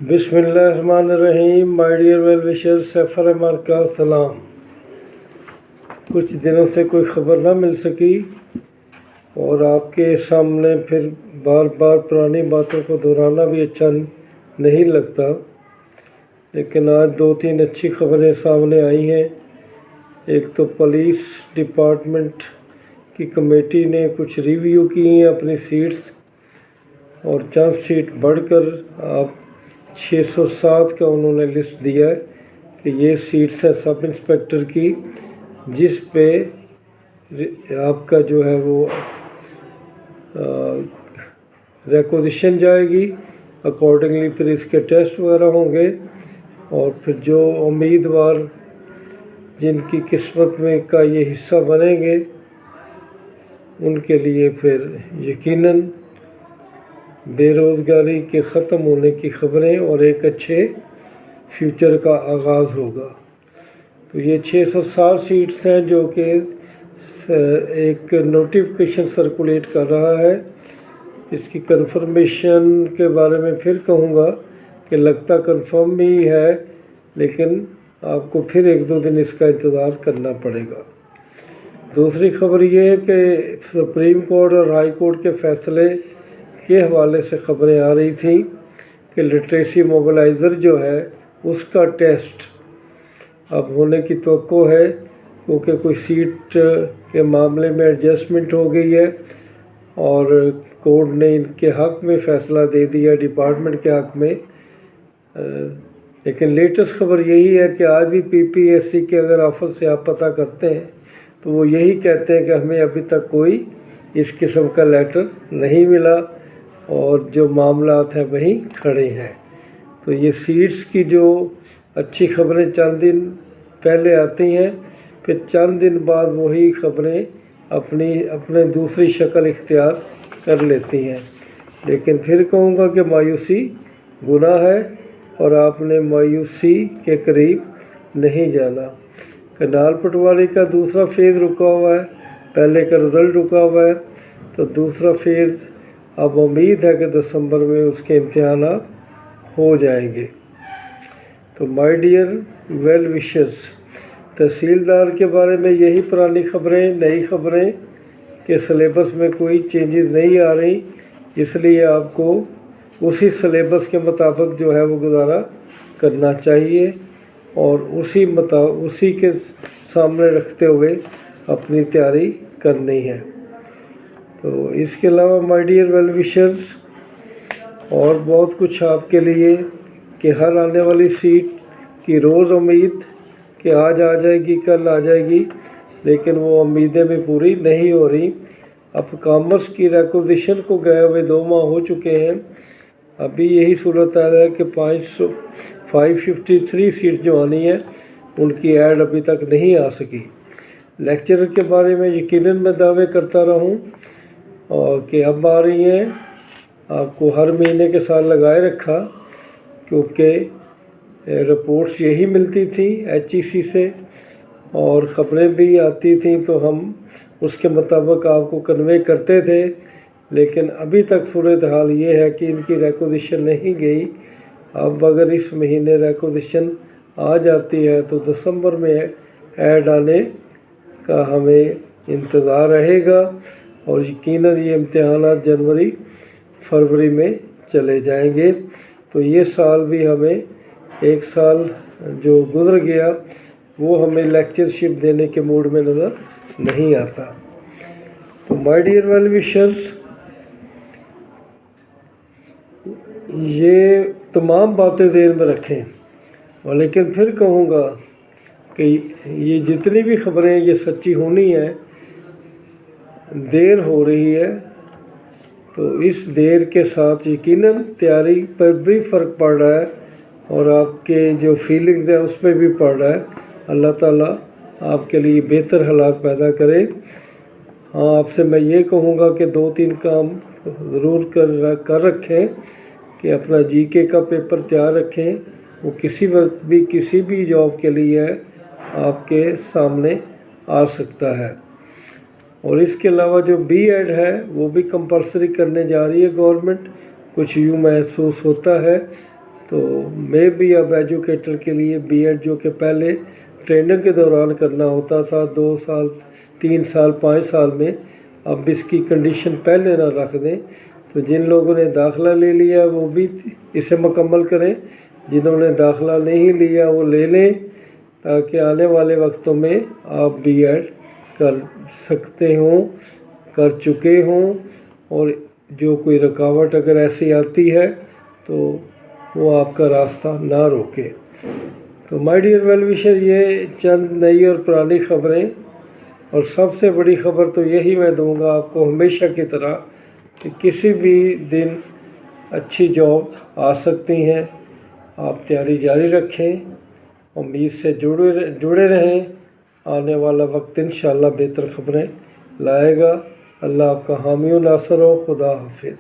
बिस्मिल्लाहिर्रहमानिर्रहीम। My dear well wisher, सफ़र अमर का सलाम। कुछ दिनों से कोई ख़बर ना मिल सकी और आपके सामने फिर बार बार पुरानी बातों को दोहराना भी अच्छा नहीं लगता, लेकिन आज दो तीन अच्छी ख़बरें सामने आई हैं। एक तो पुलिस डिपार्टमेंट की कमेटी ने कुछ रिव्यू की हैं अपनी सीट्स, और चंद सीट बढ़कर आप 607 का उन्होंने लिस्ट दिया है कि ये सीट्स है सब इंस्पेक्टर की, जिस पे आपका जो है वो रिक्वेजिशन जाएगी। अकॉर्डिंगली फिर इसके टेस्ट वगैरह होंगे, और फिर जो उम्मीदवार जिनकी किस्मत में का ये हिस्सा बनेंगे उनके लिए फिर यकीनन बेरोज़गारी के ख़त्म होने की ख़बरें और एक अच्छे फ्यूचर का आगाज़ होगा। तो ये 607 सीट्स हैं जो कि एक नोटिफिकेशन सर्कुलेट कर रहा है। इसकी कंफर्मेशन के बारे में फिर कहूँगा कि लगता कंफर्म भी है, लेकिन आपको फिर एक दो दिन इसका इंतज़ार करना पड़ेगा। दूसरी ख़बर ये है कि सुप्रीम कोर्ट और हाई कोर्ट के फ़ैसले के हवाले से ख़बरें आ रही थी कि लिटरेसी मोबिलाइज़र जो है उसका टेस्ट अब होने की तवक्को है, क्योंकि कोई सीट के मामले में एडजस्टमेंट हो गई है और कोर्ट ने इनके हक़ में फ़ैसला दे दिया, डिपार्टमेंट के हक़ में। लेकिन लेटेस्ट ख़बर यही है कि आज भी पीपीएससी के अगर ऑफिस से आप पता करते हैं तो वो यही कहते हैं कि हमें अभी तक कोई इस किस्म का लेटर नहीं मिला और जो मामलात हैं वहीं खड़े हैं। तो ये सीट्स की जो अच्छी ख़बरें चंद दिन पहले आती हैं, फिर चंद दिन बाद वही ख़बरें अपने दूसरी शक्ल इख्तियार कर लेती हैं। लेकिन फिर कहूँगा कि मायूसी गुनाह है और आपने मायूसी के करीब नहीं जाना। कनाल पटवारी का दूसरा फेज़ रुका हुआ है, पहले का रिज़ल्ट रुका हुआ है, तो दूसरा फेज़ अब उम्मीद है कि दिसंबर में उसके इम्तिहान हो जाएंगे। तो माय डियर वेल विशर्स, तहसीलदार के बारे में यही पुरानी ख़बरें, नई ख़बरें कि सिलेबस में कोई चेंजेस नहीं आ रही, इसलिए आपको उसी सिलेबस के मुताबिक जो है वो गुजारा करना चाहिए और उसी के सामने रखते हुए अपनी तैयारी करनी है। तो इसके अलावा माय डियर वेल विशर्स और बहुत कुछ आपके लिए कि हर आने वाली सीट की रोज़ उम्मीद कि आज आ जाएगी, कल आ जाएगी, लेकिन वो उम्मीदें भी पूरी नहीं हो रही। अब कॉमर्स की रिक्वेजिशन को गए हुए 2 माह हो चुके हैं, अभी यही सूरत है कि 553 सीट जो आनी है उनकी ऐड अभी तक नहीं आ सकी। लेक्चरर के बारे में यकीनन मैं दावे करता रहूं और कि अब आ रही हैं, आपको हर महीने के साथ लगाए रखा, क्योंकि रिपोर्ट्स यही मिलती थी HEC से और ख़बरें भी आती थी तो हम उसके मुताबिक आपको कन्वे करते थे। लेकिन अभी तक सूरत हाल ये है कि इनकी रिक्वेजिशन नहीं गई। अब अगर इस महीने रिक्वेजिशन आ जाती है तो दिसंबर में ऐड आने का हमें इंतज़ार रहेगा और यकीनन ये इम्तिहानात जनवरी फरवरी में चले जाएंगे। तो ये साल भी हमें, एक साल जो गुज़र गया वो हमें लेक्चरशिप देने के मूड में नज़र नहीं आता। तो माय डियर वेल विशर्स, ये तमाम बातें ज़हन में रखें, और लेकिन फिर कहूँगा कि ये जितनी भी ख़बरें ये सच्ची होनी है, देर हो रही है तो इस देर के साथ यकीनन तैयारी पर भी फ़र्क पड़ रहा है और आपके जो फीलिंग्स है उस पर भी पड़ रहा है। अल्लाह ताला आपके लिए बेहतर हालात पैदा करे। हाँ, आपसे मैं ये कहूँगा कि 2-3 काम ज़रूर कर रखें कि अपना GK का पेपर तैयार रखें, वो किसी वक्त भी किसी भी जॉब के लिए आपके सामने आ सकता है। और इसके अलावा जो B.Ed है वो भी कंपलसरी करने जा रही है गवर्नमेंट, कुछ यूँ महसूस होता है। تو میں بھی اب ایجوکیٹر کے لیے B.Ed جو کہ پہلے ٹریننگ کے دوران کرنا ہوتا تھا 2 سال 3 سال 5 سال میں، اب اس کی کنڈیشن پہلے نہ رکھ دیں، تو جن لوگوں نے داخلہ لے لیا وہ بھی اسے مکمل کریں، جنہوں نے داخلہ نہیں لیا وہ لے لیں، تاکہ آنے والے وقتوں میں آپ B.Ed کر سکتے ہوں، کر چکے ہوں، اور جو کوئی رکاوٹ اگر ایسی آتی ہے تو وہ آپ کا راستہ نہ روکے۔ تو مائی ڈیئر ویل وشر، یہ چند نئی اور پرانی خبریں، اور سب سے بڑی خبر تو یہی میں دوں گا آپ کو ہمیشہ کی طرح کہ کسی بھی دن اچھی جاب آ سکتی ہیں، آپ تیاری جاری رکھیں، امید سے جڑے رہیں، آنے والا وقت انشاءاللہ بہتر خبریں لائے گا۔ اللہ آپ کا حامی و ناصر ہو۔ خدا حافظ۔